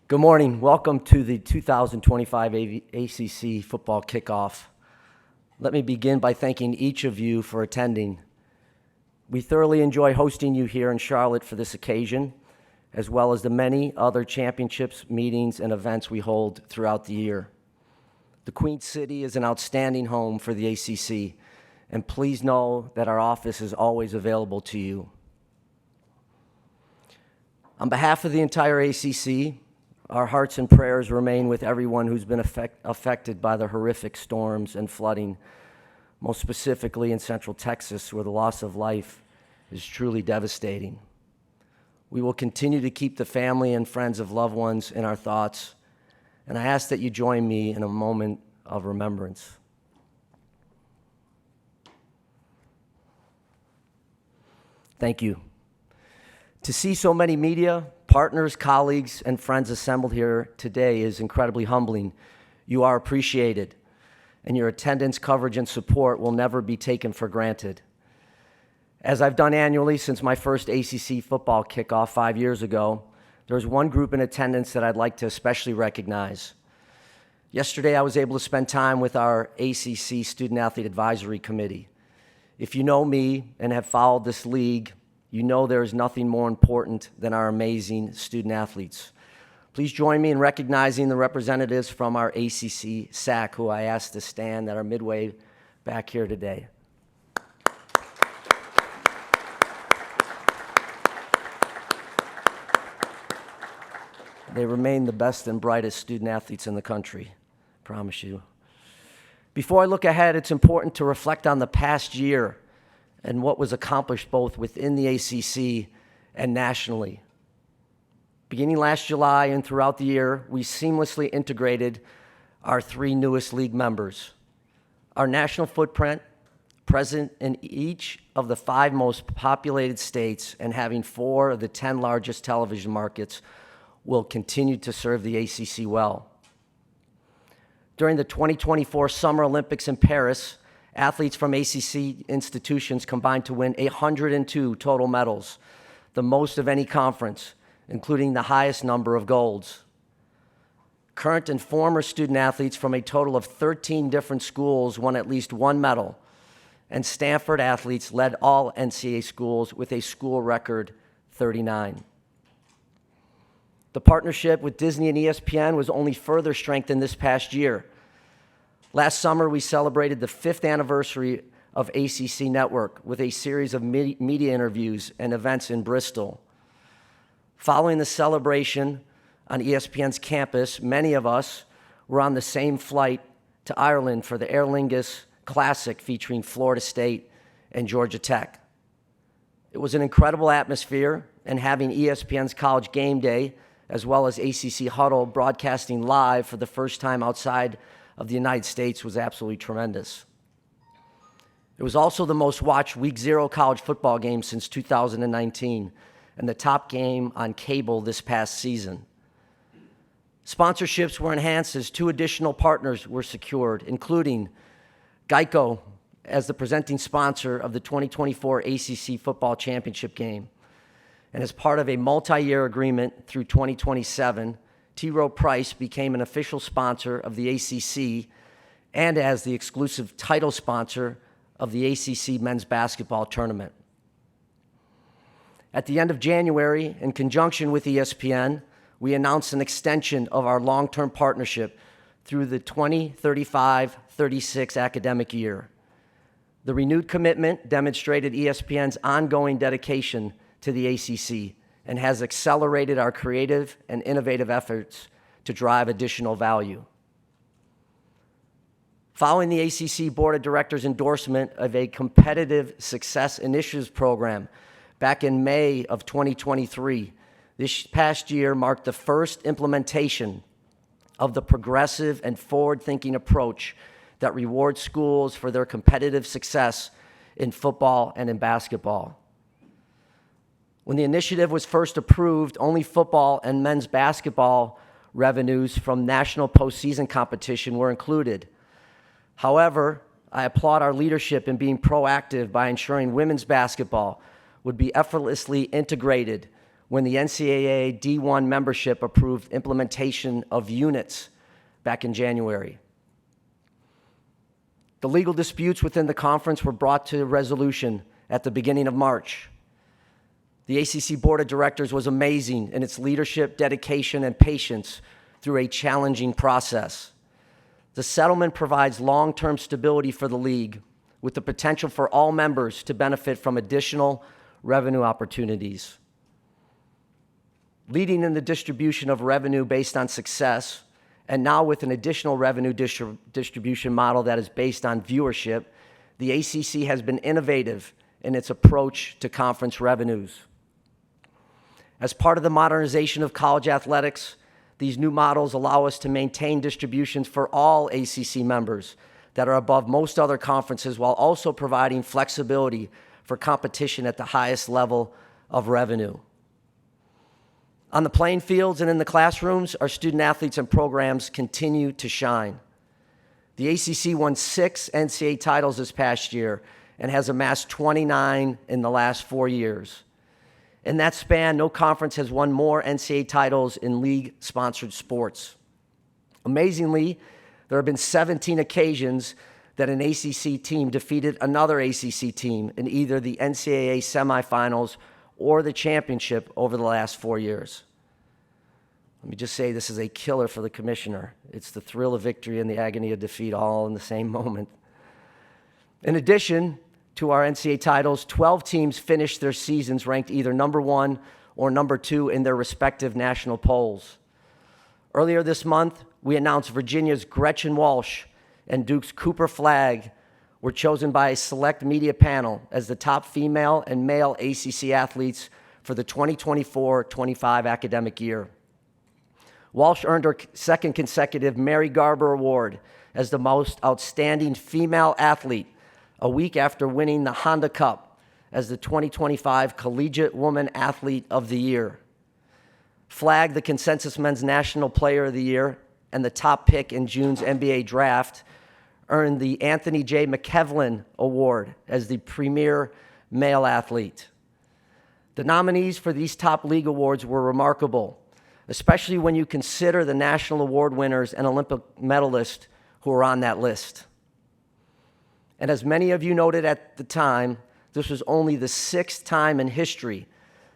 Good morning. Welcome to the 2025 ACC Football Kickoff. Let me begin by thanking each of you for attending. We thoroughly enjoy hosting you here in Charlotte for this occasion, as well as the many other championships, meetings, and events we hold throughout the year. The Queen City is an outstanding home for the ACC, and please know that our office is always available to you. On behalf of the entire ACC, our hearts and prayers remain with everyone who's been affected by the horrific storms and flooding, most specifically in Central Texas, where the loss of life is truly devastating. We will continue to keep the family and friends of loved ones in our thoughts, and I ask that you join me in a moment of remembrance. Thank you. To see so many media, partners, colleagues, and friends assembled here today is incredibly humbling. You are appreciated, and your attendance, coverage, and support will never be taken for granted. As I've done annually since my first ACC football kickoff 5 years ago, there's one group in attendance that I'd like to especially recognize. Yesterday, I was able to spend time with our ACC Student Athlete Advisory Committee. If you know me and have followed this league, you know there is nothing more important than our amazing student athletes. Please join me in recognizing the representatives from our ACC SAC, who I asked to stand that are midway back here today. They remain the best and brightest student athletes in the country, I promise you. Before I look ahead, it's important to reflect on the past year and what was accomplished both within the ACC and nationally. Beginning last July and throughout the year, we seamlessly integrated our 3 newest league members. Our national footprint, present in each of the 5 most populated states and having 4 of the 10 largest television markets, will continue to serve the ACC well. During the 2024 Summer Olympics in Paris, athletes from ACC institutions combined to win 102 total medals, the most of any conference, including the highest number of golds. Current and former student athletes from a total of 13 different schools won at least 1 medal, and Stanford athletes led all NCAA schools with a school record 39. The partnership with Disney and ESPN was only further strengthened this past year. Last summer, we celebrated the 5th anniversary of ACC Network with a series of media interviews and events in Bristol. Following the celebration on ESPN's campus, many of us were on the same flight to Ireland for the Aer Lingus Classic featuring Florida State and Georgia Tech. It was an incredible atmosphere, and having ESPN's College Game Day as well as ACC Huddle broadcasting live for the first time outside of the United States was absolutely tremendous. It was also the most watched Week 0 college football game since 2019 and the top game on cable this past season. Sponsorships were enhanced as 2 additional partners were secured, including Geico as the presenting sponsor of the 2024 ACC Football Championship game. And as part of a multi-year agreement through 2027, T. Rowe Price became an official sponsor of the ACC and as the exclusive title sponsor of the ACC men's basketball tournament. At the end of January, in conjunction with ESPN, we announced an extension of our long-term partnership through the 2035-36 academic year. The renewed commitment demonstrated ESPN's ongoing dedication to the ACC and has accelerated our creative and innovative efforts to drive additional value. Following the ACC Board of Directors' endorsement of a competitive success initiatives program back in May of 2023, this past year marked the first implementation of the progressive and forward-thinking approach that rewards schools for their competitive success in football and in basketball. When the initiative was first approved, only football and men's basketball revenues from national postseason competition were included. However, I applaud our leadership in being proactive by ensuring women's basketball would be effortlessly integrated when the NCAA D1 membership approved implementation of units back in January. The legal disputes within the conference were brought to resolution at the beginning of March. The ACC Board of Directors was amazing in its leadership, dedication, and patience through a challenging process. The settlement provides long-term stability for the league, with the potential for all members to benefit from additional revenue opportunities. Leading in the distribution of revenue based on success, and now with an additional revenue distribution model that is based on viewership, the ACC has been innovative in its approach to conference revenues. As part of the modernization of college athletics, these new models allow us to maintain distributions for all ACC members that are above most other conferences, while also providing flexibility for competition at the highest level of revenue. On the playing fields and in the classrooms, our student athletes and programs continue to shine. The ACC won 6 NCAA titles this past year and has amassed 29 in the last 4 years. In that span, no conference has won more NCAA titles in league-sponsored sports. Amazingly, there have been 17 occasions that an ACC team defeated another ACC team in either the NCAA semifinals or the championship over the last 4 years. Let me just say, this is a killer for the commissioner. It's the thrill of victory and the agony of defeat all in the same moment. In addition to our NCAA titles, 12 teams finished their seasons ranked either number 1 or number 2 in their respective national polls. Earlier this month, we announced Virginia's Gretchen Walsh and Duke's Cooper Flagg were chosen by a select media panel as the top female and male ACC athletes for the 2024-25 academic year. Walsh earned her second consecutive Mary Garber Award as the most outstanding female athlete a week after winning the Honda Cup as the 2025 Collegiate Woman Athlete of the Year. Flagg, the consensus Men's National Player of the Year and the top pick in June's NBA draft, earned the Anthony J. McKevlin Award as the premier male athlete. The nominees for these top league awards were remarkable, especially when you consider the national award winners and Olympic medalists who are on that list. And as many of you noted at the time, this was only the 6th time in history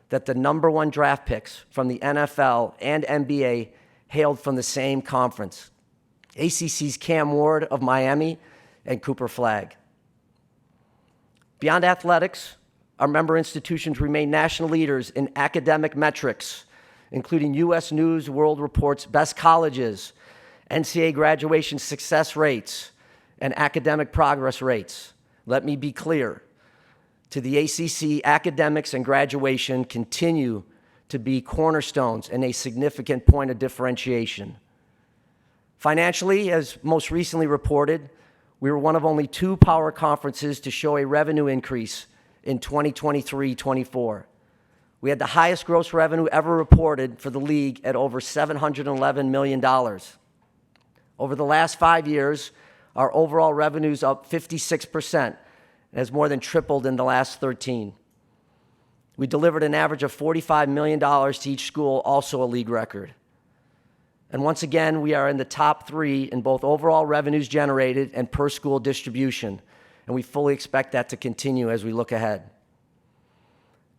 that the number 1 draft picks from the NFL and NBA hailed from the same conference. ACC's Cam Ward of Miami and Cooper Flagg. Beyond athletics, our member institutions remain national leaders in academic metrics, including U.S. News World Report's best colleges, NCAA graduation success rates, and academic progress rates. Let me be clear. To the ACC, academics and graduation continue to be cornerstones and a significant point of differentiation. Financially, as most recently reported, we were one of only 2 power conferences to show a revenue increase in 2023-24. We had the highest gross revenue ever reported for the league at over $711 million. Over the last 5 years, our overall revenue is up 56% and has more than tripled in the last 13. We delivered an average of $45 million to each school, also a league record. And once again, we are in the top 3 in both overall revenues generated and per school distribution, and we fully expect that to continue as we look ahead.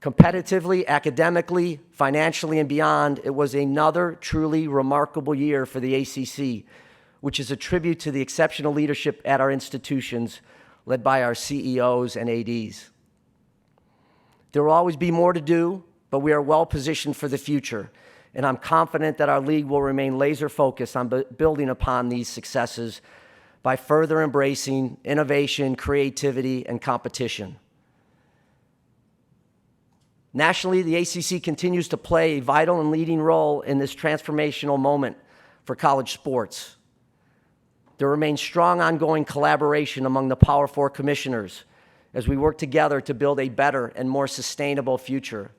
Competitively, academically, financially, and beyond, it was another truly remarkable year for the ACC, which is a tribute to the exceptional leadership at our institutions led by our CEOs and ADs. There will always be more to do, but we are well positioned for the future, and I'm confident that our league will remain laser focused on building upon these successes by further embracing innovation, creativity, and competition. Nationally, the ACC continues to play a vital and leading role in this transformational moment for college sports. There remains strong ongoing collaboration among the Power Four commissioners as we work together to build a better and more sustainable future.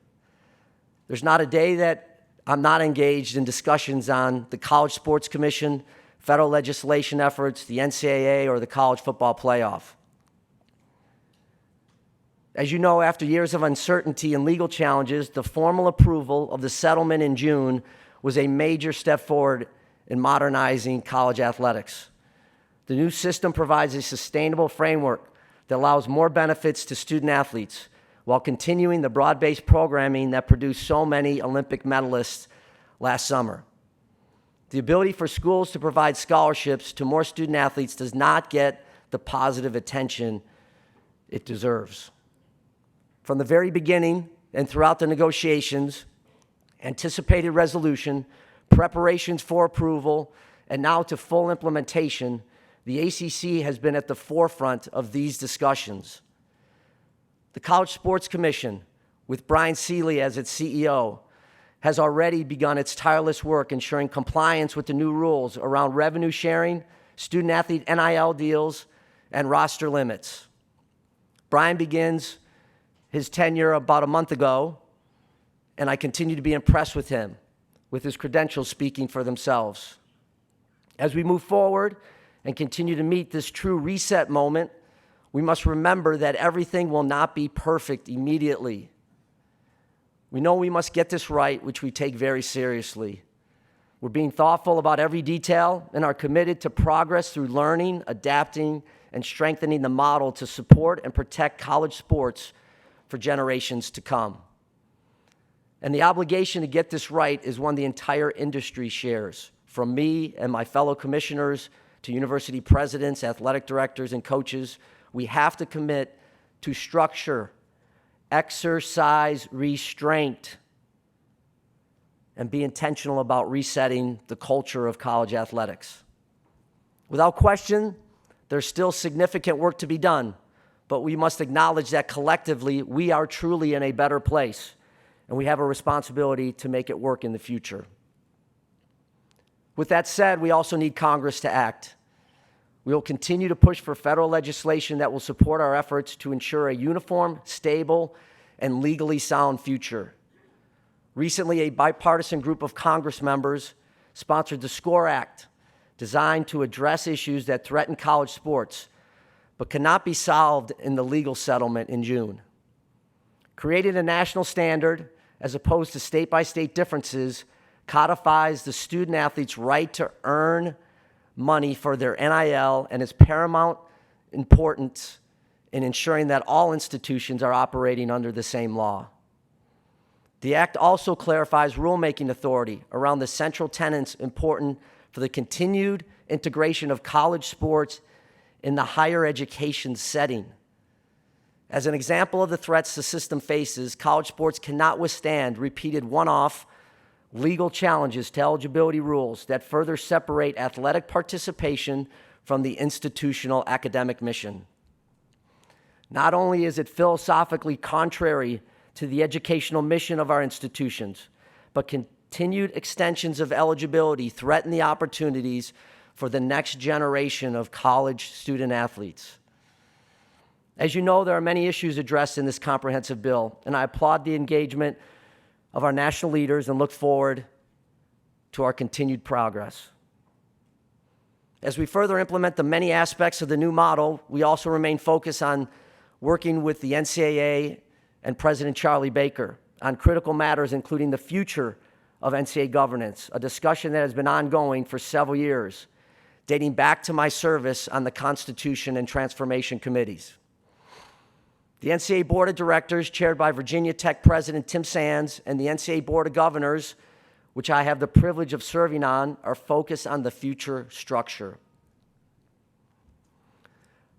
There's not a day that I'm not engaged in discussions on the College Sports Commission, federal legislation efforts, the NCAA, or the College Football Playoff. As you know, after years of uncertainty and legal challenges, the formal approval of the settlement in June was a major step forward in modernizing college athletics. The new system provides a sustainable framework that allows more benefits to student athletes while continuing the broad-based programming that produced so many Olympic medalists last summer. The ability for schools to provide scholarships to more student athletes does not get the positive attention it deserves. From the very beginning and throughout the negotiations, anticipated resolution, preparations for approval, and now to full implementation, the ACC has been at the forefront of these discussions. The College Sports Commission, with Brian Seeley as its CEO, has already begun its tireless work ensuring compliance with the new rules around revenue sharing, student-athlete NIL deals, and roster limits. Brian begins his tenure about a month ago, and I continue to be impressed with him, with his credentials speaking for themselves. As we move forward and continue to meet this true reset moment, we must remember that everything will not be perfect immediately. We know we must get this right, which we take very seriously. We're being thoughtful about every detail and are committed to progress through learning, adapting, and strengthening the model to support and protect college sports for generations to come. And the obligation to get this right is one the entire industry shares, from me and my fellow commissioners to university presidents, athletic directors, and coaches. We have to commit to structure, exercise restraint, and be intentional about resetting the culture of college athletics. Without question, there's still significant work to be done, but we must acknowledge that collectively we are truly in a better place, and we have a responsibility to make it work in the future. With that said, we also need Congress to act. We will continue to push for federal legislation that will support our efforts to ensure a uniform, stable, and legally sound future. Recently, a bipartisan group of Congress members sponsored the SCORE Act, designed to address issues that threaten college sports, but cannot be solved in the legal settlement in June. Creating a national standard, as opposed to state-by-state differences, codifies the student-athlete's right to earn money for their NIL and is paramount importance in ensuring that all institutions are operating under the same law. The Act also clarifies rulemaking authority around the central tenets important for the continued integration of college sports in the higher education setting. As an example of the threats the system faces, college sports cannot withstand repeated one-off legal challenges to eligibility rules that further separate athletic participation from the institutional academic mission. Not only is it philosophically contrary to the educational mission of our institutions, but continued extensions of eligibility threaten the opportunities for the next generation of college student athletes. As you know, there are many issues addressed in this comprehensive bill, and I applaud the engagement of our national leaders and look forward to our continued progress. As we further implement the many aspects of the new model, we also remain focused on working with the NCAA and President Charlie Baker on critical matters, including the future of NCAA governance, a discussion that has been ongoing for several years, dating back to my service on the Constitution and Transformation Committees. The NCAA Board of Directors, chaired by Virginia Tech President Tim Sands, and the NCAA Board of Governors, which I have the privilege of serving on, are focused on the future structure.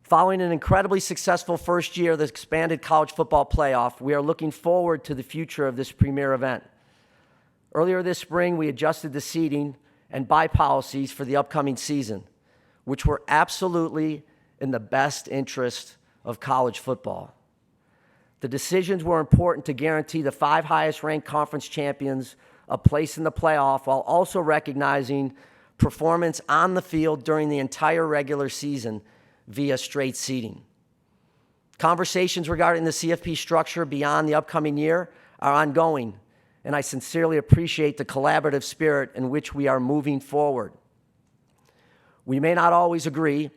Following an incredibly successful first year of the expanded college football playoff, we are looking forward to the future of this premier event. Earlier this spring, we adjusted the seating and bye policies for the upcoming season, which were absolutely in the best interest of college football. The decisions were important to guarantee the 5 highest-ranked conference champions a place in the playoff while also recognizing performance on the field during the entire regular season via straight seeding. Conversations regarding the CFP structure beyond the upcoming year are ongoing, and I sincerely appreciate the collaborative spirit in which we are moving forward. We may not always agree,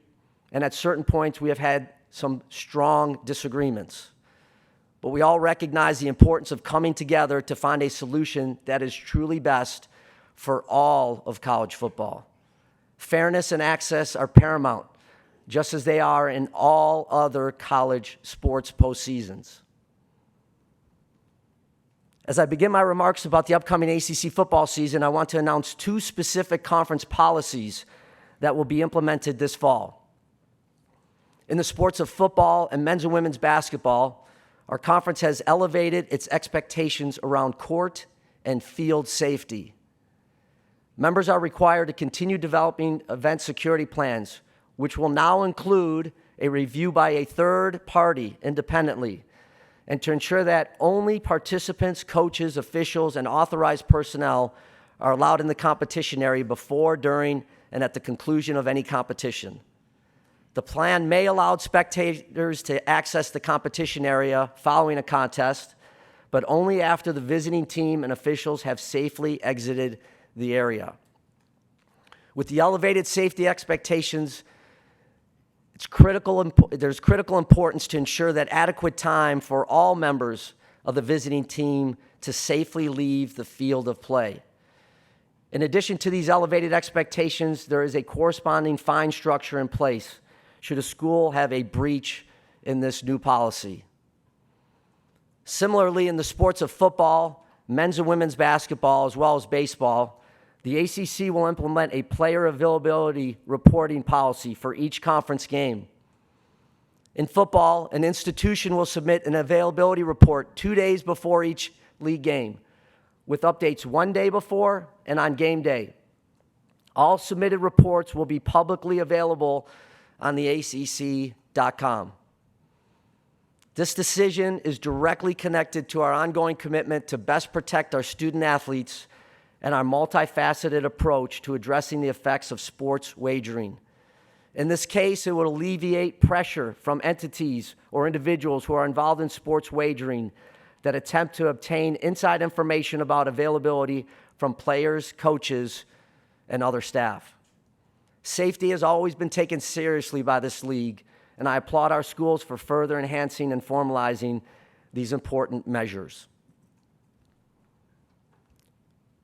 and at certain points we have had some strong disagreements. but we all recognize the importance of coming together to find a solution that is truly best for all of college football. Fairness and access are paramount, just as they are in all other college sports postseasons. As I begin my remarks about the upcoming ACC football season, I want to announce two specific conference policies that will be implemented this fall. In the sports of football and men's and women's basketball, our conference has elevated its expectations around court and field safety. Members are required to continue developing event security plans, which will now include a review by a third party independently, and to ensure that only participants, coaches, officials, and authorized personnel are allowed in the competition area before, during, and at the conclusion of any competition. The plan may allow spectators to access the competition area following a contest, but only after the visiting team and officials have safely exited the area. With the elevated safety expectations, there's critical importance to ensure that adequate time for all members of the visiting team to safely leave the field of play. In addition to these elevated expectations, there is a corresponding fine structure in place should a school have a breach in this new policy. Similarly, in the sports of football, men's and women's basketball, as well as baseball, the ACC will implement a player availability reporting policy for each conference game. In football, an institution will submit an availability report 2 days before each league game, with updates 1 day before and on game day. All submitted reports will be publicly available on the ACC.com. This decision is directly connected to our ongoing commitment to best protect our student athletes and our multifaceted approach to addressing the effects of sports wagering. In this case, it would alleviate pressure from entities or individuals who are involved in sports wagering that attempt to obtain inside information about availability from players, coaches, and other staff. Safety has always been taken seriously by this league, and I applaud our schools for further enhancing and formalizing these important measures.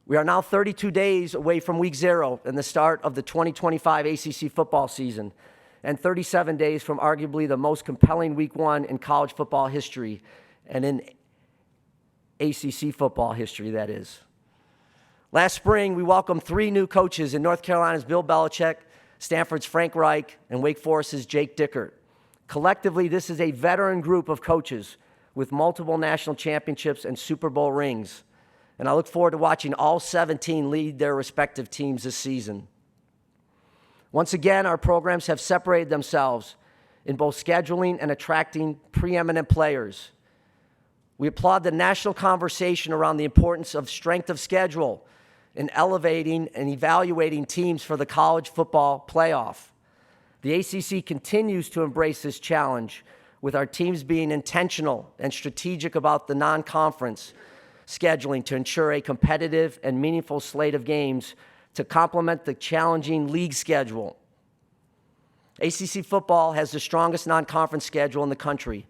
We are now 32 days away from week 0 and the start of the 2025 ACC football season, and 37 days from arguably the most compelling week 1 in college football history, and in ACC football history, that is. Last spring, we welcomed 3 new coaches in North Carolina's Bill Belichick, Stanford's Frank Reich, and Wake Forest's Jake Dickert. Collectively, this is a veteran group of coaches with multiple national championships and Super Bowl rings. And I look forward to watching all 17 lead their respective teams this season. Once again, our programs have separated themselves in both scheduling and attracting preeminent players. We applaud the national conversation around the importance of strength of schedule in elevating and evaluating teams for the college football playoff. The ACC continues to embrace this challenge, with our teams being intentional and strategic about the non-conference scheduling to ensure a competitive and meaningful slate of games to complement the challenging league schedule. ACC football has the strongest non-conference schedule in the country,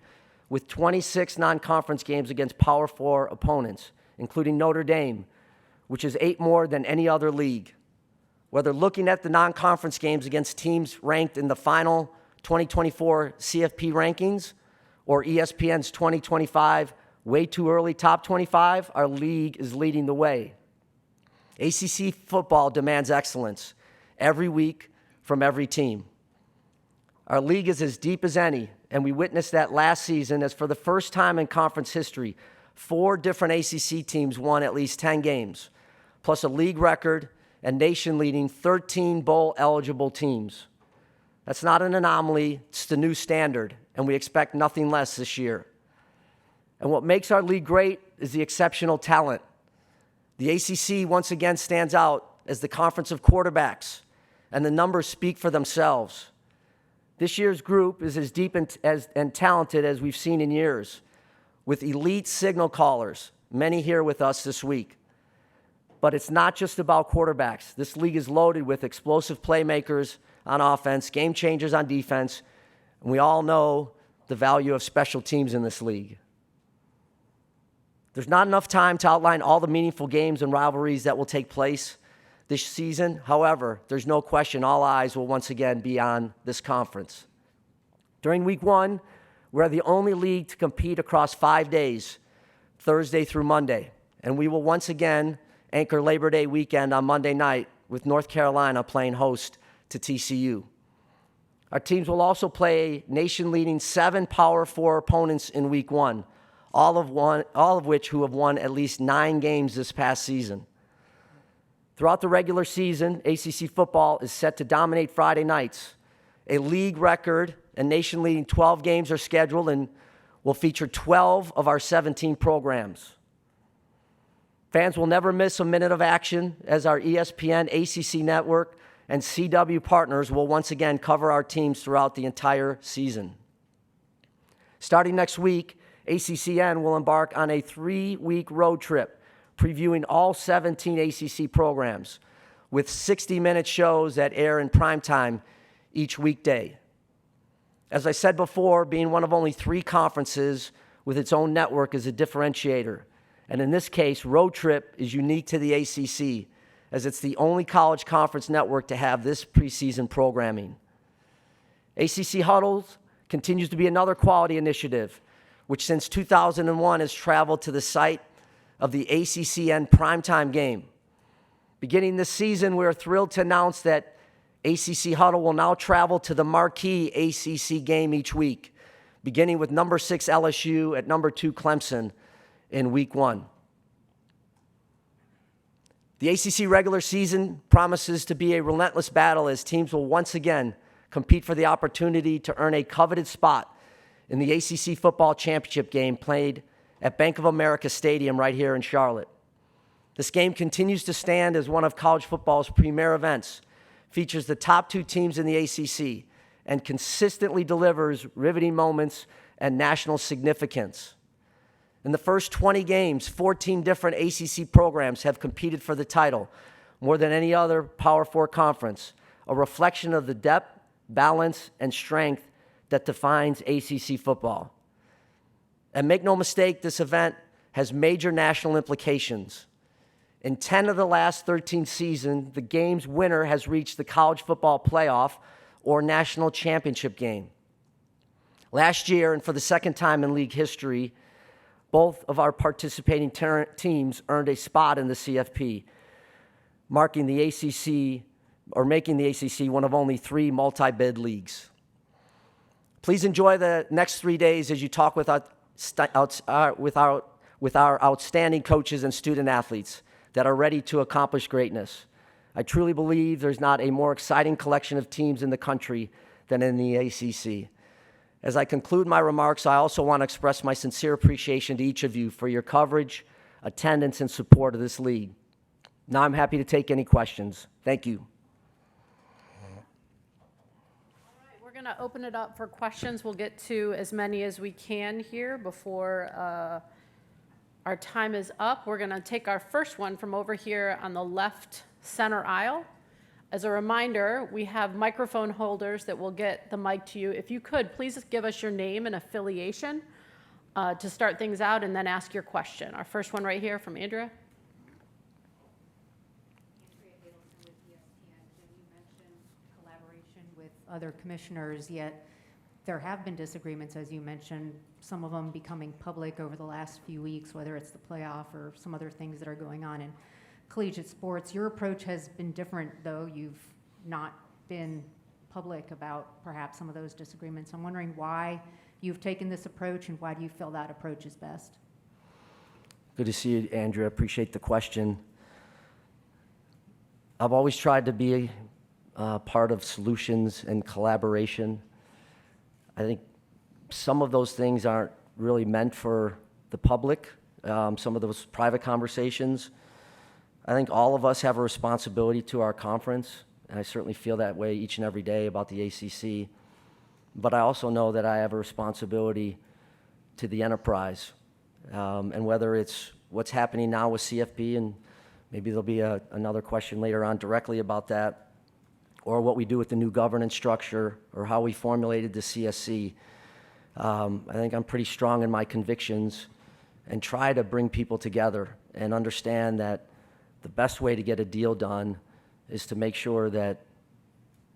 with 26 non-conference games against Power 4 opponents, including Notre Dame, which is 8 more than any other league. Whether looking at the non-conference games against teams ranked in the final 2024 CFP rankings or ESPN's 2025 way too early top 25, our league is leading the way. ACC football demands excellence every week from every team. Our league is as deep as any, and we witnessed that last season as for the first time in conference history, 4 different ACC teams won at least 10 games, plus a league record and nation-leading 13 bowl-eligible teams. That's not an anomaly, it's the new standard, and we expect nothing less this year. And what makes our league great is the exceptional talent. The ACC once again stands out as the conference of quarterbacks, and the numbers speak for themselves. This year's group is as deep and talented as we've seen in years, with elite signal callers, many here with us this week. But it's not just about quarterbacks. This league is loaded with explosive playmakers on offense, game changers on defense, and we all know the value of special teams in this league. There's not enough time to outline all the meaningful games and rivalries that will take place this season. However, there's no question all eyes will once again be on this conference. During week one, we're the only league to compete across 5 days, Thursday through Monday, and we will once again anchor Labor Day weekend on Monday night with North Carolina playing host to TCU. Our teams will also play nation-leading 7 Power 4 opponents in week one, all of which who have won at least 9 games this past season. Throughout the regular season, ACC football is set to dominate Friday nights. A league record and nation-leading 12 games are scheduled and will feature 12 of our 17 programs. Fans will never miss a minute of action as our ESPN, ACC network, and CW partners will once again cover our teams throughout the entire season. Starting next week, ACCN will embark on a 3-week road trip previewing all 17 ACC programs with 60-minute shows that air in primetime each weekday. As I said before, being one of only 3 conferences with its own network is a differentiator. And in this case, Road Trip is unique to the ACC as it's the only college conference network to have this preseason programming. ACC Huddles continues to be another quality initiative, which since 2001 has traveled to the site of the ACCN primetime game. Beginning this season, we are thrilled to announce that ACC Huddle will now travel to the marquee ACC game each week, beginning with number 6 LSU at number 2 Clemson in week 1. The ACC regular season promises to be a relentless battle as teams will once again compete for the opportunity to earn a coveted spot in the ACC football championship game played at Bank of America Stadium right here in Charlotte. This game continues to stand as one of college football's premier events, features the top 2 teams in the ACC, and consistently delivers riveting moments and national significance. In the first 20 games, 14 different ACC programs have competed for the title, more than any other Power 4 conference, a reflection of the depth, balance, and strength that defines ACC football. And make no mistake, this event has major national implications. In 10 of the last 13 seasons, the game's winner has reached the college football playoff or national championship game. Last year, and for the second time in league history, both of our participating teams earned a spot in the CFP, making the ACC one of only 3 multi-bid leagues. Please enjoy the next 3 days as you talk with our outstanding coaches and student athletes that are ready to accomplish greatness. I truly believe there's not a more exciting collection of teams in the country than in the ACC. As I conclude my remarks, I also want to express my sincere appreciation to each of you for your coverage, attendance, and support of this league. Now I'm happy to take any questions. Thank you. We're going to open it up for questions. We'll get to as many as we can here before our time is up. We're going to take our first one from over here on the left center aisle. As a reminder, we have microphone holders that will get the mic to you. If you could, please give us your name and affiliation to start things out and then ask your question. Our first one right here from Andrea. With other commissioners, yet there have been disagreements, as you mentioned, some of them becoming public over the last few weeks, whether it's the playoff or some other things that are going on in collegiate sports. Your approach has been different, though. You've not been public about perhaps some of those disagreements. I'm wondering why you've taken this approach and why do you feel that approach is best? Good to see you, Andrea. Appreciate the question. I've always tried to be part of solutions and collaboration. I think some of those things aren't really meant for the public, some of those private conversations. I think all of us have a responsibility to our conference, and I certainly feel that way each and every day about the ACC. But I also know that I have a responsibility to the enterprise, and whether it's what's happening now with CFP, and maybe there'll be another question later on directly about that, or what we do with the new governance structure, or how we formulated the CSC. I think I'm pretty strong in my convictions, and try to bring people together and understand that the best way to get a deal done is to make sure that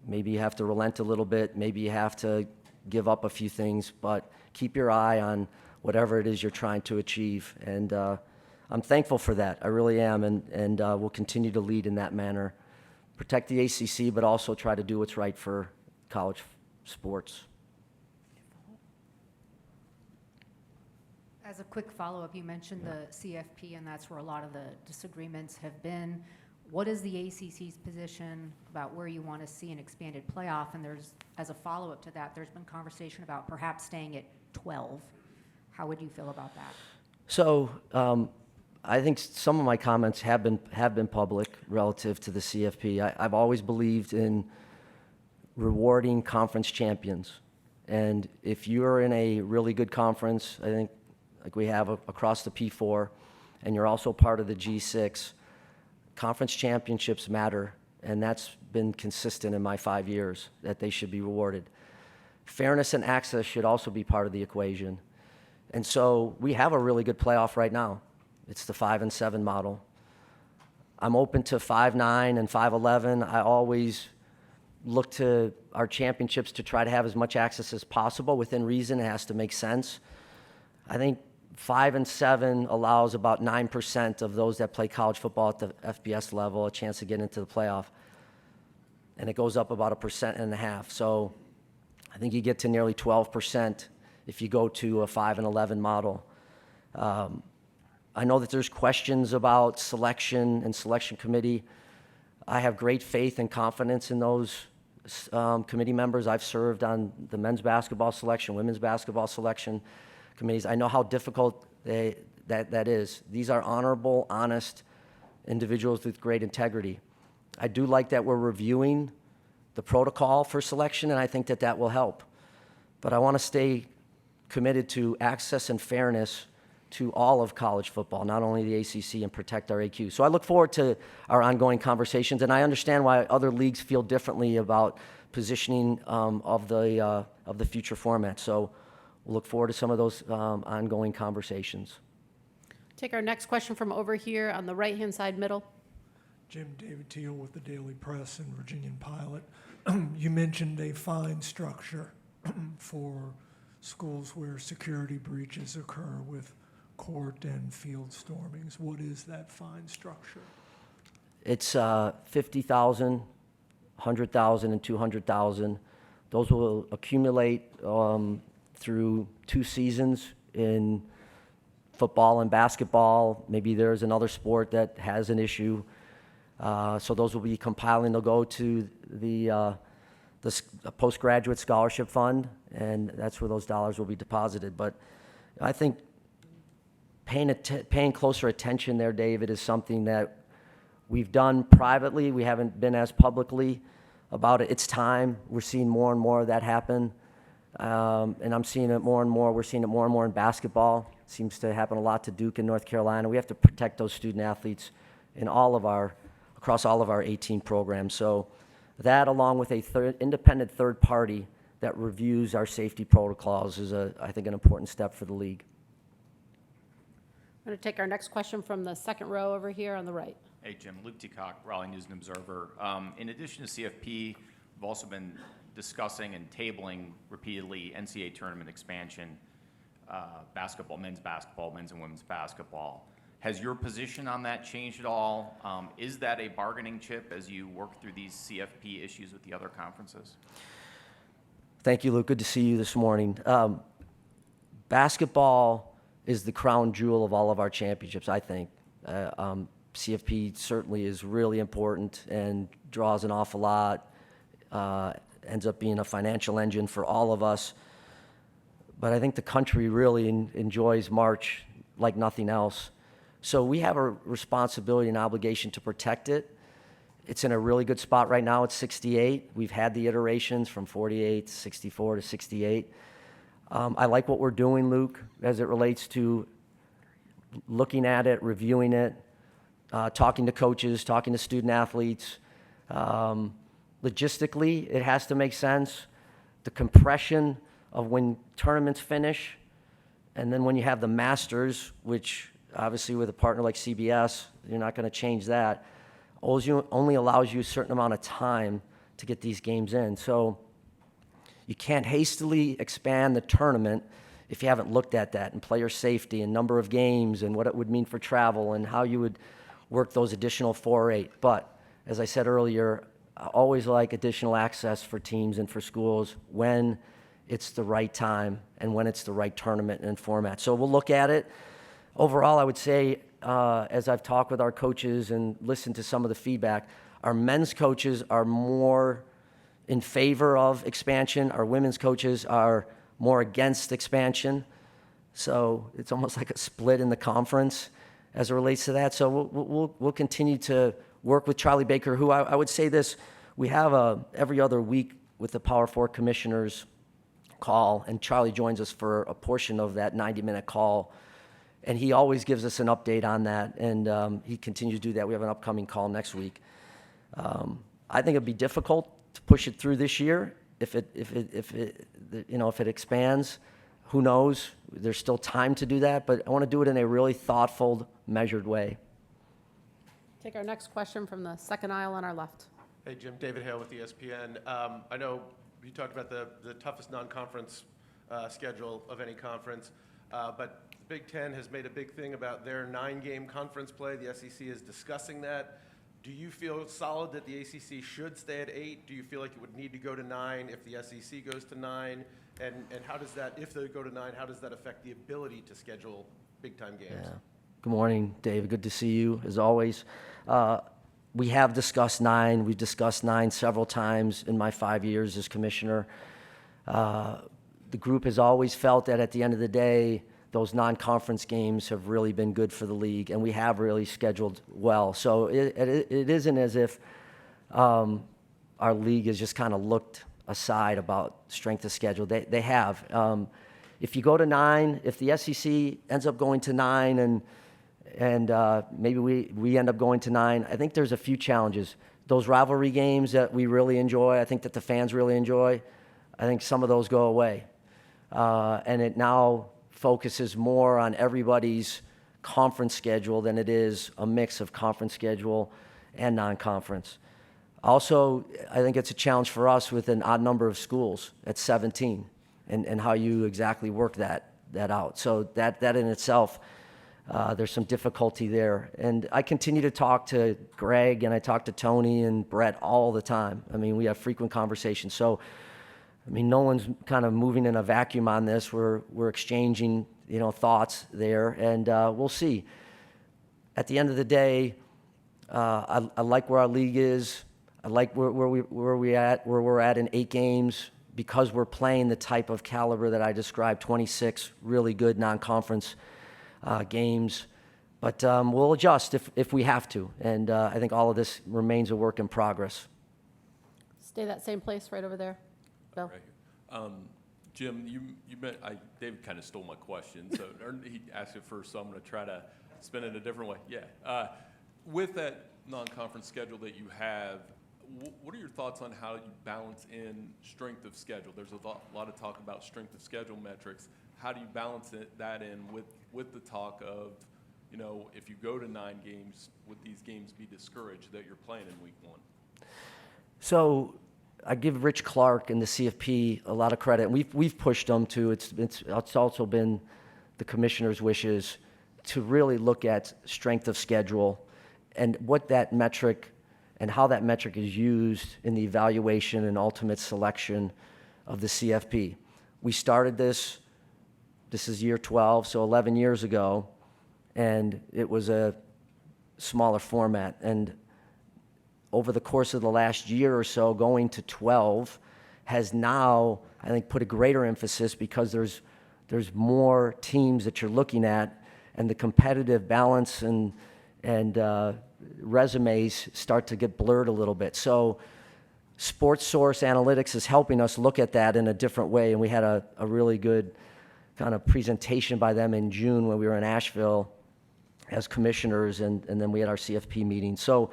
maybe you have to relent a little bit, maybe you have to give up a few things, but keep your eye on whatever it is you're trying to achieve. And I'm thankful for that. I really am, and we'll continue to lead in that manner. Protect the ACC, but also try to do what's right for college sports. As a quick follow-up, you mentioned the CFP, and that's where a lot of the disagreements have been. What is the ACC's position about where you want to see an expanded playoff? And there's, as a follow-up to that, there's been conversation about perhaps staying at 12. How would you feel about that? So I think some of my comments have been public relative to the CFP. I've always believed in rewarding conference champions. And if you're in a really good conference, I think like we have across the P4, and you're also part of the G6, conference championships matter, and that's been consistent in my 5 years, that they should be rewarded. Fairness and access should also be part of the equation. And so we have a really good playoff right now. It's the 5-7 model. I'm open to 5-9 and 5-11. I always look to our championships to try to have as much access as possible within reason. It has to make sense. I think 5-7 allows about 9% of those that play college football at the FBS level a chance to get into the playoff. And it goes up about 1.5%. So I think you get to nearly 12% if you go to a 5-11 model. I know that there's questions about selection and selection committee. I have great faith and confidence in those committee members. I've served on the men's basketball selection, women's basketball selection committees. I know how difficult that is. These are honorable, honest individuals with great integrity. I do like that we're reviewing the protocol for selection, and I think that that will help. But I want to stay committed to access and fairness to all of college football, not only the ACC, and protect our AQ. So I look forward to our ongoing conversations, and I understand why other leagues feel differently about positioning of the future format. So we'll look forward to some of those ongoing conversations. Take our next question from over here on the right-hand side middle. Jim, David Teal with the Daily Press and Virginian Pilot. You mentioned a fine structure for schools where security breaches occur with court and field stormings. What is that fine structure? It's 50,000, 100,000, and 200,000. Those will accumulate through 2 seasons in football and basketball. Maybe there's another sport that has an issue. So those will be compiling. They'll go to the postgraduate scholarship fund, and that's where those dollars will be deposited. But I think paying closer attention there, David, is something that we've done privately. We haven't been as publicly about it. It's time. We're seeing more and more of that happen. And I'm seeing it more and more. We're seeing it more and more in basketball. It seems to happen a lot to Duke and North Carolina. We have to protect those student athletes in across all of our 18 programs. So that, along with a independent third party that reviews our safety protocols, is, I think, an important step for the league. I'm going to take our next question from the second row over here on the right. Hey, Jim. Luke Teacock, Raleigh News and Observer. In addition to CFP, we've also been discussing and tabling repeatedly NCAA tournament expansion, basketball, men's and women's basketball. Has your position on that changed at all? Is that a bargaining chip as you work through these CFP issues with the other conferences? Thank you, Luke. Good to see you this morning. Basketball is the crown jewel of all of our championships, I think. CFP certainly is really important and draws an awful lot, ends up being a financial engine for all of us. But I think the country really enjoys March like nothing else. So we have a responsibility and obligation to protect it. It's in a really good spot right now. It's 68. We've had the iterations from 48, 64 to 68. I like what we're doing, Luke, as it relates to looking at it, reviewing it, talking to coaches, talking to student athletes. Logistically, it has to make sense. The compression of when tournaments finish And then when you have the Masters, which obviously with a partner like CBS, you're not going to change that, only allows you a certain amount of time to get these games in. So you can't hastily expand the tournament if you haven't looked at that and player safety and number of games and what it would mean for travel and how you would work those additional 4 or 8. But as I said earlier, I always like additional access for teams and for schools when it's the right time and when it's the right tournament and format. So we'll look at it. Overall, I would say, as I've talked with our coaches and listened to some of the feedback, our men's coaches are more in favor of expansion. Our women's coaches are more against expansion. So it's almost like a split in the conference as it relates to that. So we'll continue to work with Charlie Baker, who I would say this, we have every other week with the Power 4 commissioners call, and Charlie joins us for a portion of that 90-minute call. And he always gives us an update on that, and he continues to do that. We have an upcoming call next week. I think it'd be difficult to push it through this year if it expands. Who knows? There's still time to do that, but I want to do it in a really thoughtful, measured way. Take our next question from the second aisle on our left. Hey, Jim, David Hale with ESPN. I know you talked about the toughest non-conference schedule of any conference, but Big Ten has made a big thing about their 9-game conference play. The SEC is discussing that. Do you feel solid that the ACC should stay at 8? Do you feel like it would need to go to 9 if the SEC goes to 9? And how does that, if they go to 9, how does that affect the ability to schedule big-time games? Yeah. Good morning, David. Good to see you, as always. We have discussed 9. We've discussed 9 several times in my 5 years as commissioner. The group has always felt that at the end of the day, those non-conference games have really been good for the league, and we have really scheduled well. So it isn't as if our league has just kind of looked aside about strength of schedule. They have. If you go to 9, if the SEC ends up going to 9 and maybe we end up going to 9, I think there's a few challenges. Those rivalry games that we really enjoy, I think that the fans really enjoy, I think some of those go away. And it now focuses more on everybody's conference schedule than it is a mix of conference schedule and non-conference. Also, I think it's a challenge for us with an odd number of schools at 17 and how you exactly work that out. So that in itself, there's some difficulty there. And I continue to talk to Greg and I talk to Tony and Brett all the time. I mean, we have frequent conversations. So, I mean, no one's kind of moving in a vacuum on this. We're exchanging, thoughts there, and we'll see. At the end of the day, I like where our league is. I like where we're at in 8 games because we're playing the type of caliber that I described, 26 really good non-conference games. But we'll adjust if we have to, and I think all of this remains a work in progress. Stay that same place right over there. Bill. Right. Jim, David kind of stole my question, so he asked it first, so I'm going to try to spin it a different way. Yeah. With that non-conference schedule that you have, what are your thoughts on how you balance in strength of schedule? There's a lot of talk about strength of schedule metrics. How do you balance that in with the talk of, if you go to 9 games, would these games be discouraged that you're playing in week 1? So I give Rich Clark and the CFP a lot of credit. We've pushed them to. It's also been the commissioner's wishes to really look at strength of schedule and what that metric and how that metric is used in the evaluation and ultimate selection of the CFP. We started this is year 12, so 11 years ago, and it was a smaller format. And over the course of the last year or so, going to 12 has now, I think, put a greater emphasis because there's more teams that you're looking at, and the competitive balance and resumes start to get blurred a little bit. So Sports Source Analytics is helping us look at that in a different way, and we had a really good kind of presentation by them in June when we were in Asheville as commissioners, and then we had our CFP meeting. So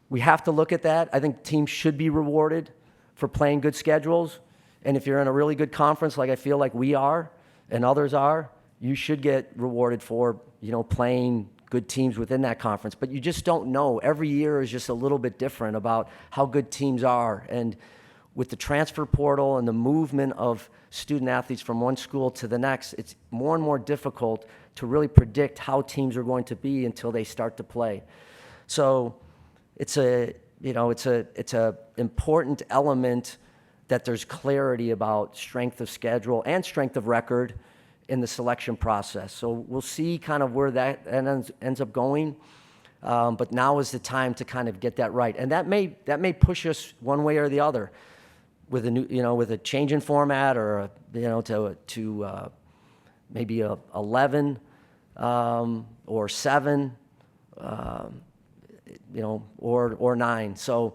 we have to look at that. I think teams should be rewarded for playing good schedules. And if you're in a really good conference, like I feel like we are and others are, you should get rewarded for, playing good teams within that conference. But you just don't know. Every year is just a little bit different about how good teams are. And with the transfer portal and the movement of student athletes from one school to the next, it's more and more difficult to really predict how teams are going to be until they start to play. So it's a important element that there's clarity about strength of schedule and strength of record in the selection process. So we'll see kind of where that ends up going. But now is the time to kind of get that right. And that may push us one way or the other with a new, with a change in format, or, to maybe 11 or 7, or 9. So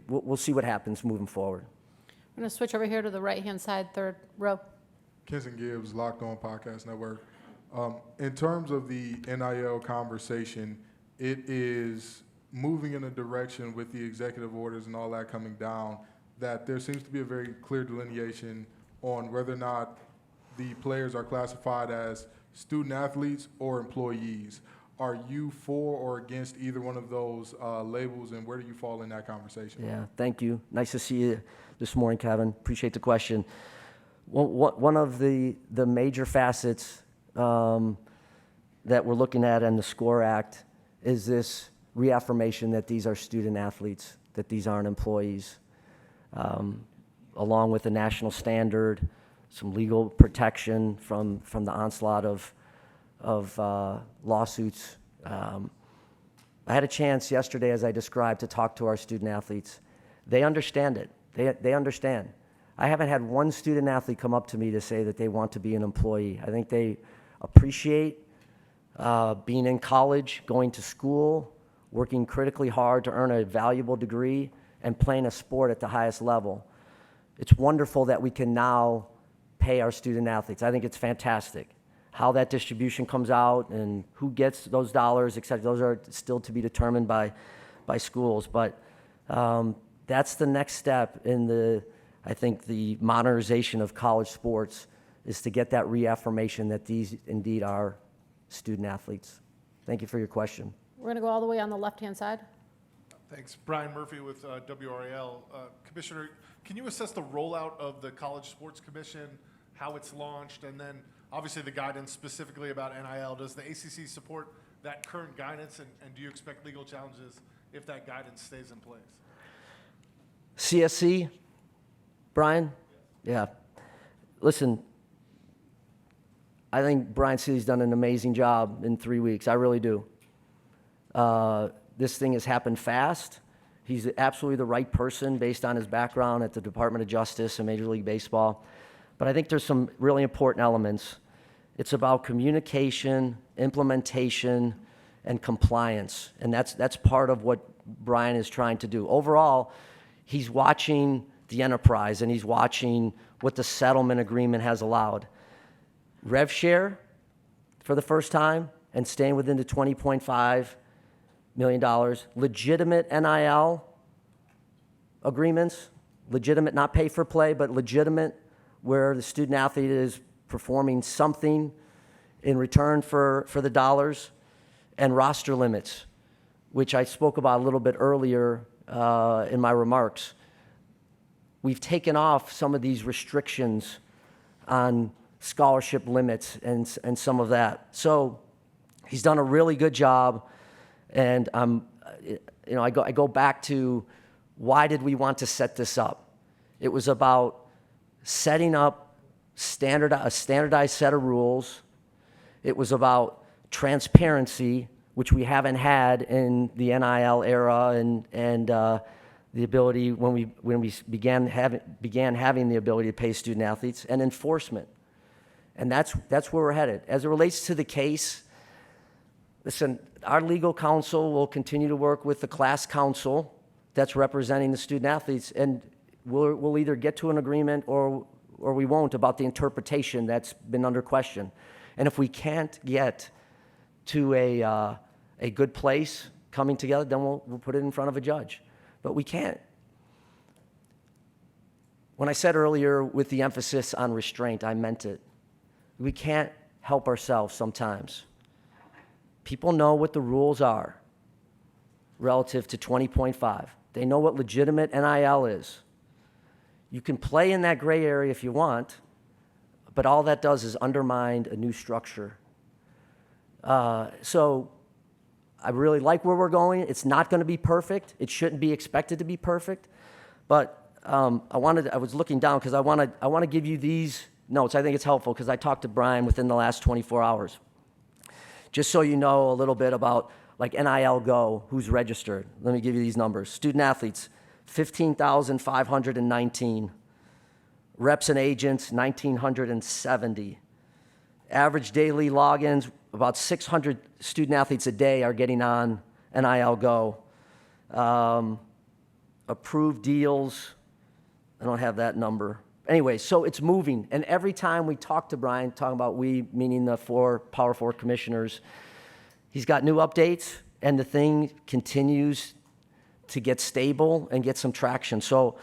we'll see what happens moving forward. I'm going to switch over here to the right-hand side, third row. Kenson Gibbs, Locked On Podcast Network. In terms of the NIL conversation, it is moving in a direction with the executive orders and all that coming down, that there seems to be a very clear delineation on whether or not the players are classified as student athletes or employees. Are you for or against either one of those labels, and where do you fall in that conversation? Yeah, thank you. Nice to see you this morning, Kevin. Appreciate the question. Well, one of the major facets that we're looking at in the SCORE Act is this reaffirmation that these are student athletes, that these aren't employees, along with a national standard, some legal protection from the onslaught of lawsuits. I had a chance yesterday, as I described, to talk to our student athletes. They understand it. They understand. I haven't had one student athlete come up to me to say that they want to be an employee. I think they appreciate being in college, going to school, working critically hard to earn a valuable degree, and playing a sport at the highest level. It's wonderful that we can now pay our student athletes. I think it's fantastic. How that distribution comes out and who gets those dollars, et cetera, those are still to be determined by schools. But that's the next step in I think the modernization of college sports, is to get that reaffirmation that these indeed are student athletes. Thank you for your question. We're going to go all the way on the left-hand side. Thanks. Brian Murphy with WRAL. Commissioner, can you assess the rollout of the College Sports Commission, how it's launched, and then obviously the guidance specifically about NIL? Does the ACC support that current guidance, and do you expect legal challenges if that guidance stays in place? CSC, Brian? Yeah. Listen, I think Brian City's done an amazing job in 3 weeks. I really do. This thing has happened fast. He's absolutely the right person based on his background at the Department of Justice and Major League Baseball. But I think there's some really important elements. It's about communication, implementation, and compliance. And that's part of what Brian is trying to do. Overall, he's watching the enterprise, and he's watching what the settlement agreement has allowed. Rev share for the first time and staying within the $20.5 million. Legitimate NIL agreements, legitimate, not pay for play, but legitimate, where the student athlete is performing something in return for the dollars, and roster limits, which I spoke about a little bit earlier in my remarks. We've taken off some of these restrictions on scholarship limits and some of that. So he's done a really good job, and I go back to, why did we want to set this up? It was about setting up a standardized set of rules. It was about transparency, which we haven't had in the NIL era, and the ability when we began having the ability to pay student athletes, and enforcement. And that's where we're headed. As it relates to the case, listen, our legal counsel will continue to work with the class counsel that's representing the student athletes, and we'll either get to an agreement or we won't about the interpretation that's been under question. And if we can't get to a good place coming together, then we'll put it in front of a judge. But we can't. When I said earlier with the emphasis on restraint, I meant it. we can't help ourselves sometimes. People know what the rules are relative to 20.5. They know what legitimate NIL is. You can play in that gray area if you want, but all that does is undermine a new structure. So I really like where we're going. It's not going to be perfect. It shouldn't be expected to be perfect. But I was looking down because I want to give you these notes. I think it's helpful because I talked to Brian within the last 24 hours. Just so you know a little bit about like NIL Go, who's registered. Let me give you these numbers. Student athletes, 15,519. Reps and agents, 1,970. Average daily logins, about 600 student athletes a day are getting on NIL Go. Approved deals, I don't have that number. Anyway, so it's moving. And every time we talk to Brian, talking about we, meaning the Power 4 commissioners, he's got new updates, and the thing continues to get stable and get some traction. So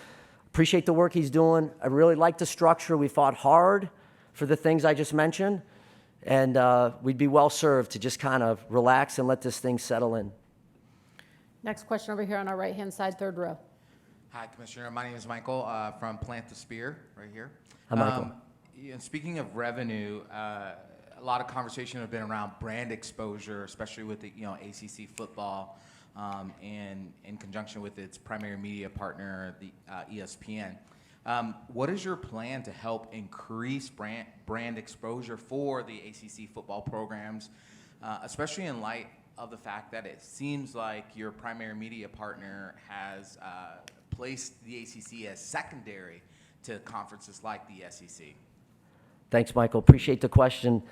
appreciate the work he's doing. I really like the structure. We fought hard for the things I just mentioned, and we'd be well served to just kind of relax and let this thing settle in. Next question over here on our right-hand side, third row. Hi, Commissioner. My name is Michael from Plant the Spear, right here. Hi, Michael. And speaking of revenue, a lot of conversation have been around brand exposure, especially with the ACC football, and in conjunction with its primary media partner, the ESPN. What is your plan to help increase brand exposure for the ACC football programs, especially in light of the fact that it seems like your primary media partner has placed the ACC as secondary to conferences like the SEC? Thanks, Michael. Appreciate the question.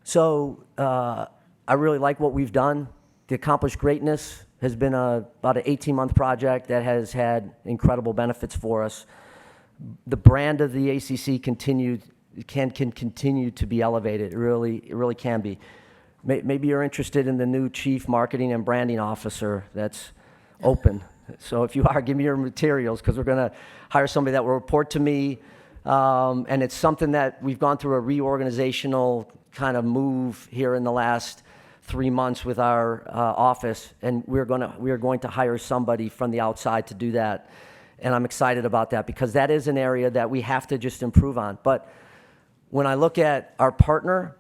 So I really like what we've done. The Accomplished Greatness has been about an 18-month project that has had incredible benefits for us. The brand of the ACC can continue to be elevated. It really can be. Maybe you're interested in the new Chief Marketing and Branding Officer that's open. So if you are, give me your materials because we're going to hire somebody that will report to me. And it's something that we've gone through a reorganizational kind of move here in the last 3 months with our office, and we are going to hire somebody from the outside to do that. And I'm excited about that because that is an area that we have to just improve on. But when I look at our partner,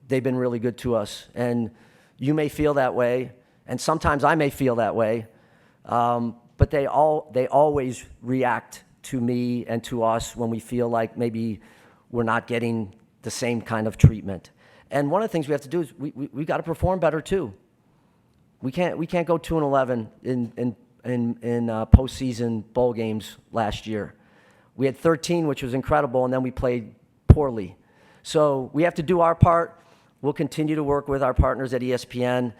they've been really good to us. And you may feel that way, and sometimes I may feel that way, but they always react to me and to us when we feel like maybe we're not getting the same kind of treatment. And one of the things we have to do is we got to perform better too. We can't go 2-11 in postseason bowl games last year. We had 13, which was incredible, and then we played poorly. So we have to do our part. We'll continue to work with our partners at ESPN,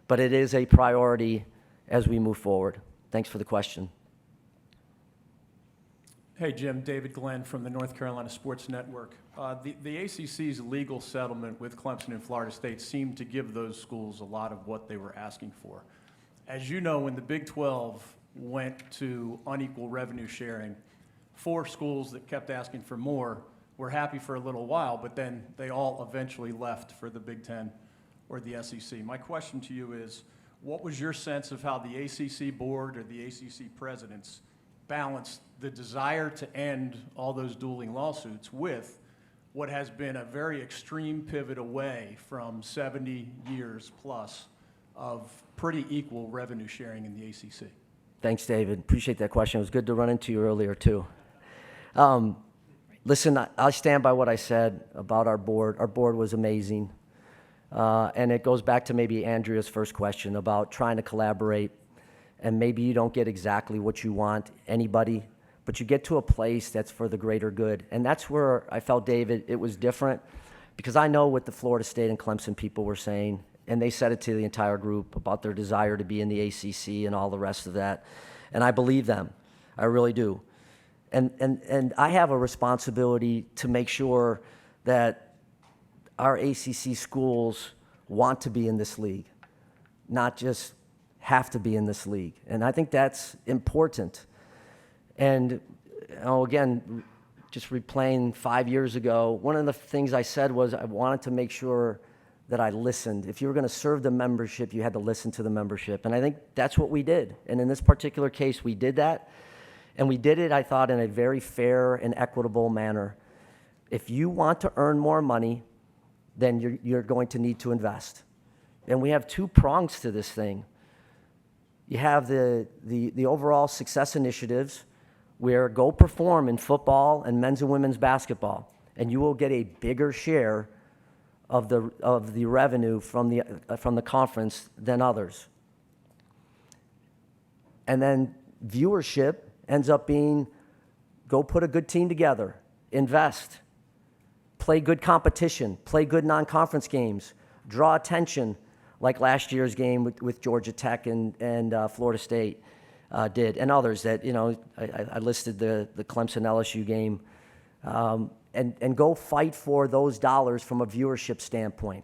but it is a priority as we move forward. Thanks for the question. Hey, Jim. David Glenn from the North Carolina Sports Network. The ACC's legal settlement with Clemson and Florida State seemed to give those schools a lot of what they were asking for. As you know, when the Big 12 went to unequal revenue sharing, 4 schools that kept asking for more were happy for a little while, but then they all eventually left for the Big 10 or the SEC. My question to you is, what was your sense of how the ACC board or the ACC presidents balanced the desire to end all those dueling lawsuits with what has been a very extreme pivot away from 70 years plus of pretty equal revenue sharing in the ACC? Thanks, David. Appreciate that question. It was good to run into you earlier, too. Listen, I stand by what I said about our board. Our board was amazing. And it goes back to maybe Andrea's first question about trying to collaborate. And maybe you don't get exactly what you want, anybody, but you get to a place that's for the greater good. And that's where I felt, David, it was different because I know what the Florida State and Clemson people were saying, and they said it to the entire group about their desire to be in the ACC and all the rest of that. And I believe them. I really do. And I have a responsibility to make sure that our ACC schools want to be in this league, not just have to be in this league. And I think that's important. And again, just replaying 5 years ago, one of the things I said was I wanted to make sure that I listened. If you were going to serve the membership, you had to listen to the membership. And I think that's what we did. And in this particular case, we did that. And we did it, I thought, in a very fair and equitable manner. If you want to earn more money, then you're going to need to invest. And we have two prongs to this thing. You have the overall success initiatives, where go perform in football and men's and women's basketball, and you will get a bigger share of the revenue from the conference than others. And then viewership ends up being, go put a good team together, invest, play good competition, play good non-conference games, draw attention, like last year's game with Georgia Tech and Florida State did, and others that, I listed the Clemson LSU game, and go fight for those dollars from a viewership standpoint.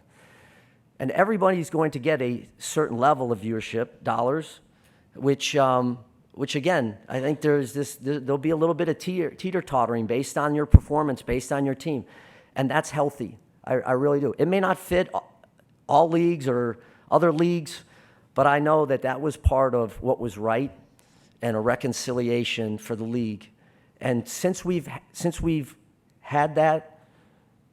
And everybody's going to get a certain level of viewership dollars, which again, I think there'll be a little bit of teeter-tottering based on your performance, based on your team, and that's healthy. I really do. It may not fit all leagues or other leagues, but I know that was part of what was right and a reconciliation for the league. And since we've had that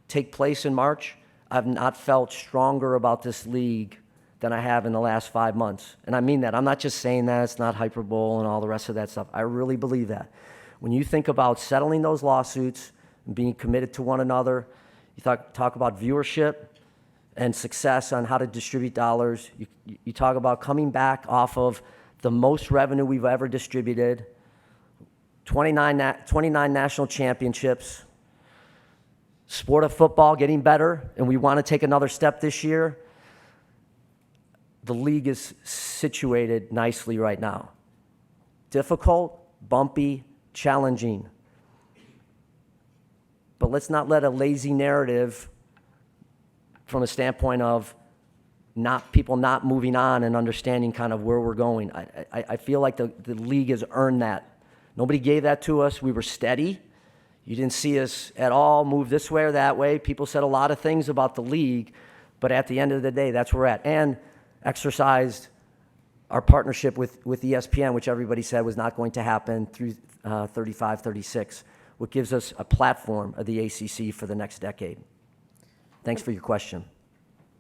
take place in March, I've not felt stronger about this league than I have in the last 5 months. And I mean that. I'm not just saying that. It's not hyperbole and all the rest of that stuff. I really believe that. When you think about settling those lawsuits and being committed to one another, you talk about viewership and success on how to distribute dollars. You talk about coming back off of the most revenue we've ever distributed, 29 national championships, sport of football getting better, and we want to take another step this year. The league is situated nicely right now. Difficult, bumpy, challenging. But let's not let a lazy narrative from a standpoint of people not moving on and understanding kind of where we're going. I feel like the league has earned that. Nobody gave that to us. We were steady. You didn't see us at all move this way or that way. People said a lot of things about the league, but at the end of the day, that's where we're at. And exercised our partnership with ESPN, which everybody said was not going to happen through 35-36, which gives us a platform of the ACC for the next decade. Thanks for your question.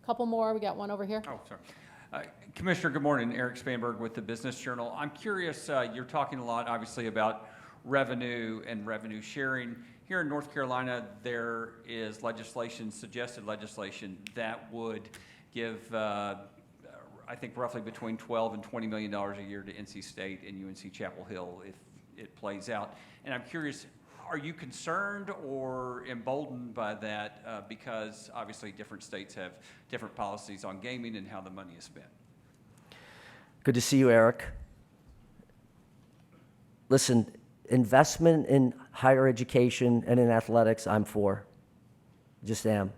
Couple more. We got one over here. Oh, sorry. Commissioner, good morning. Eric Spanberg with the Business Journal. I'm curious, you're talking a lot, obviously, about revenue and revenue sharing. Here in North Carolina, there is legislation, suggested legislation, that would give, I think, roughly between $12 and $20 million a year to NC State and UNC Chapel Hill if it plays out. And I'm curious, are you concerned or emboldened by that because obviously different states have different policies on gaming and how the money is spent? Good to see you, Eric. Listen, investment in higher education and in athletics, I'm for. Just am.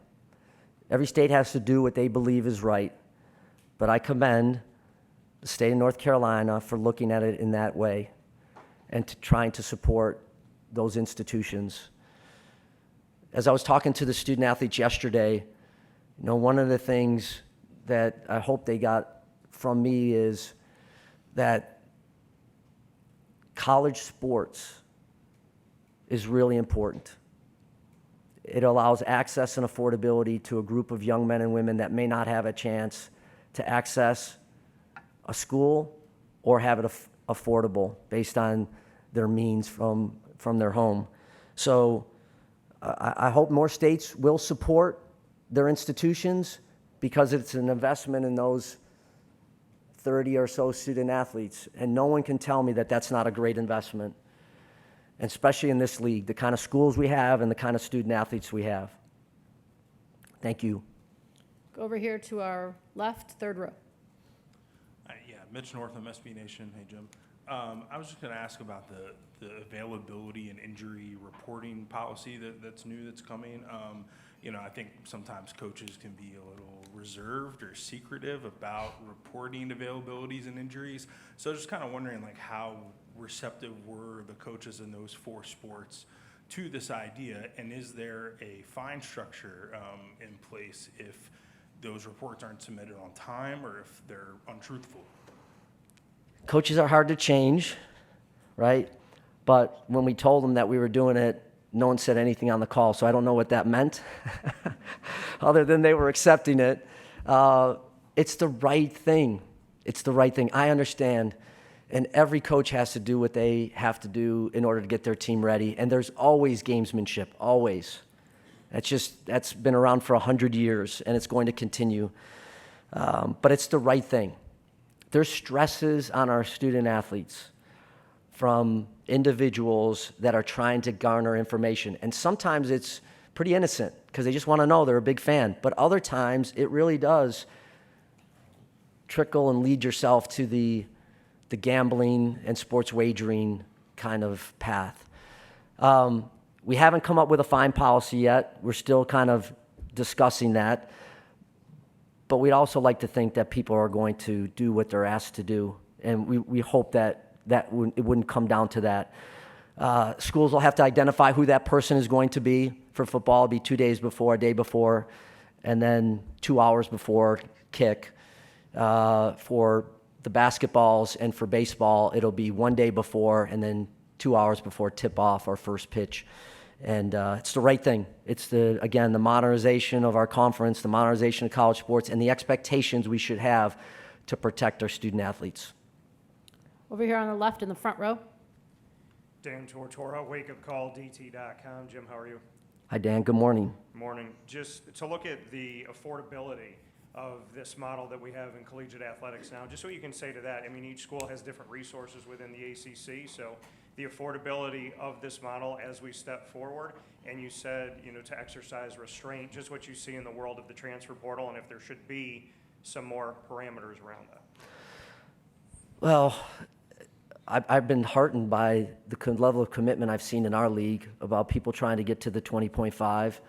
Every state has to do what they believe is right, but I commend the state of North Carolina for looking at it in that way and trying to support those institutions. As I was talking to the student athletes yesterday, one of the things that I hope they got from me is that college sports is really important. It allows access and affordability to a group of young men and women that may not have a chance to access a school or have it affordable based on their means from their home. So I hope more states will support their institutions because it's an investment in those 30 or so student athletes. And no one can tell me that that's not a great investment, and especially in this league, the kind of schools we have and the kind of student athletes we have. Thank you. Go over here to our left, third row. Yeah, Mitch Northam, SB Nation. Hey, Jim. I was just going to ask about the availability and injury reporting policy that's new, that's coming. I think sometimes coaches can be a little reserved or secretive about reporting availabilities and injuries. So I was just kind of wondering, how receptive were the coaches in those 4 sports to this idea, and is there a fine structure in place if those reports aren't submitted on time or if they're untruthful? Coaches are hard to change, right? But when we told them that we were doing it, no one said anything on the call, so I don't know what that meant, other than they were accepting it. It's the right thing. It's the right thing. I understand. And every coach has to do what they have to do in order to get their team ready. And there's always gamesmanship, always. That's been around for 100 years, and it's going to continue. But it's the right thing. There's stresses on our student athletes from individuals that are trying to garner information. And sometimes it's pretty innocent because they just want to know, they're a big fan. But other times it really does trickle and lead yourself to the gambling and sports wagering kind of path. We haven't come up with a fine policy yet. We're still kind of discussing that. But we'd also like to think that people are going to do what they're asked to do. And we hope that it wouldn't come down to that. Schools will have to identify who that person is going to be. For football, it'll be 2 days before, a day before, and then 2 hours before kick. For the basketballs and for baseball, it'll be 1 day before and then 2 hours before tip-off or first pitch. And it's the right thing. It's, the modernization of our conference, the modernization of college sports, and the expectations we should have to protect our student athletes. Over here on the left in the front row. Dan Tortora, wakeupcalldt.com. Jim, how are you? Hi, Dan. Good morning. Morning. Just to look at the affordability of this model that we have in collegiate athletics now, just what you can say to that. I mean, each school has different resources within the ACC, so the affordability of this model as we step forward, and you said, to exercise restraint, just what you see in the world of the transfer portal, and if there should be some more parameters around that. Well, I've been heartened by the level of commitment I've seen in our league about people trying to get to the 20.5.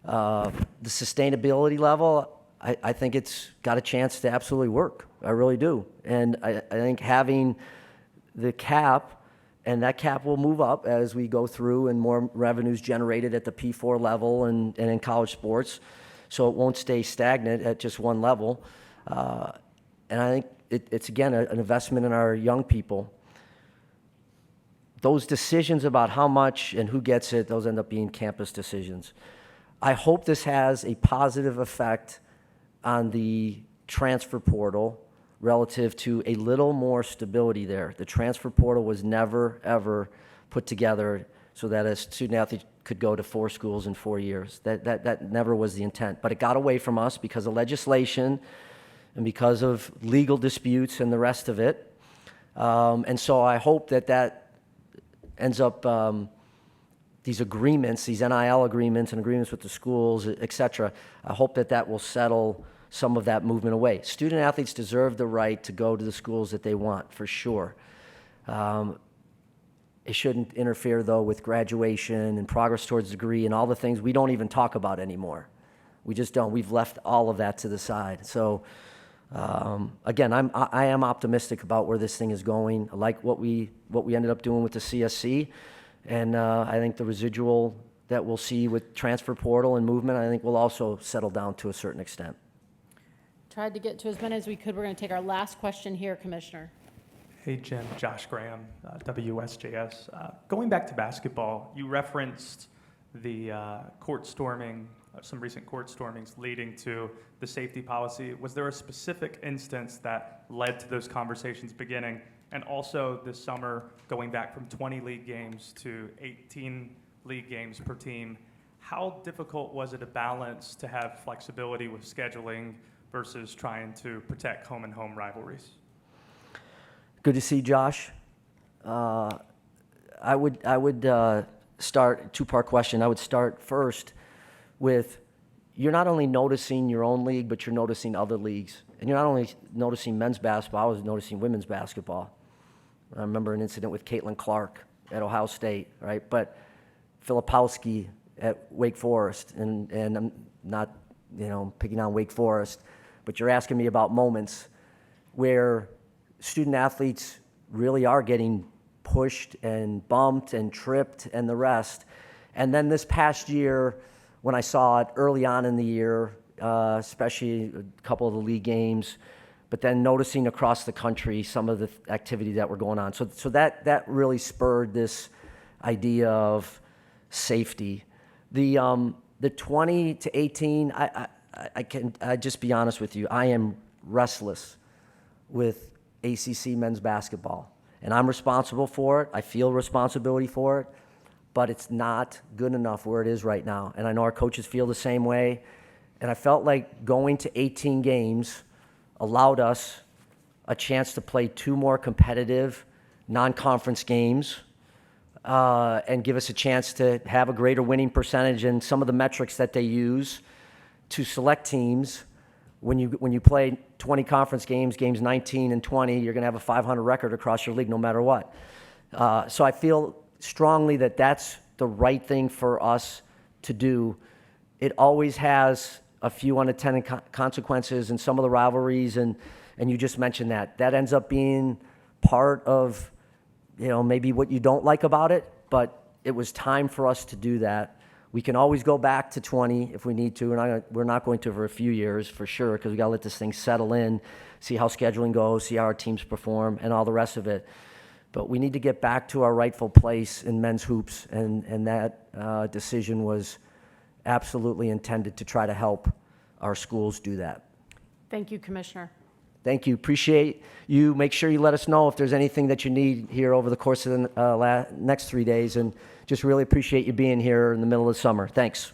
The sustainability level, I think it's got a chance to absolutely work. I really do. And I think having the cap, and that cap will move up as we go through and more revenues generated at the P4 level and in college sports, so it won't stay stagnant at just one level. And I think it's again, an investment in our young people. Those decisions about how much and who gets it, those end up being campus decisions. I hope this has a positive effect on the transfer portal relative to a little more stability there. The transfer portal was never, ever put together so that a student athlete could go to 4 schools in 4 years. That never was the intent. But it got away from us because of legislation and because of legal disputes and the rest of it. And so I hope that ends up, these agreements, these NIL agreements and agreements with the schools, et cetera, I hope that will settle some of that movement away. Student athletes deserve the right to go to the schools that they want, for sure. It shouldn't interfere, though, with graduation and progress towards degree and all the things we don't even talk about anymore. We just don't. We've left all of that to the side. So, again, I am optimistic about where this thing is going. I like what we ended up doing with the CSC, and I think the residual that we'll see with transfer portal and movement, I think will also settle down to a certain extent. Tried to get to as many as we could. We're going to take our last question here, Commissioner. Hey, Jim. Josh Graham, WSJS. Going back to basketball, you referenced the court storming, some recent court stormings leading to the safety policy. Was there a specific instance that led to those conversations beginning? And also this summer, going back from 20 league games to 18 league games per team, how difficult was it to balance to have flexibility with scheduling versus trying to protect home and home rivalries? Good to see Josh. I would start, two-part question. I would start first with, you're not only noticing your own league, but you're noticing other leagues. And you're not only noticing men's basketball, I was noticing women's basketball. I remember an incident with Caitlin Clark at Ohio State, right? But Filipowski at Wake Forest, and I'm not, picking on Wake Forest, but you're asking me about moments where student athletes really are getting pushed and bumped and tripped and the rest. And then this past year, when I saw it early on in the year, especially a couple of the league games, but then noticing across the country some of the activity that were going on. So that really spurred this idea of safety. The 20 to 18, I just be honest with you, I am restless with ACC men's basketball. And I'm responsible for it. I feel responsibility for it. But it's not good enough where it is right now. And I know our coaches feel the same way. And I felt like going to 18 games allowed us a chance to play 2 more competitive non-conference games and give us a chance to have a greater winning percentage. And some of the metrics that they use to select teams, when you play 20 conference games 19 and 20, you're going to have a 500 record across your league no matter what. So I feel strongly that that's the right thing for us to do. It always has a few unintended consequences and some of the rivalries, and you just mentioned that. That ends up being part of, maybe what you don't like about it, but it was time for us to do that. We can always go back to 20 if we need to, and we're not going to for a few years for sure, because we got to let this thing settle in, see how scheduling goes, see how our teams perform, and all the rest of it. But we need to get back to our rightful place in men's hoops, and that decision was absolutely intended to try to help our schools do that. Thank you, Commissioner. Thank you. Appreciate you. Make sure you let us know if there's anything that you need here over the course of the next 3 days, and just really appreciate you being here in the middle of the summer. Thanks.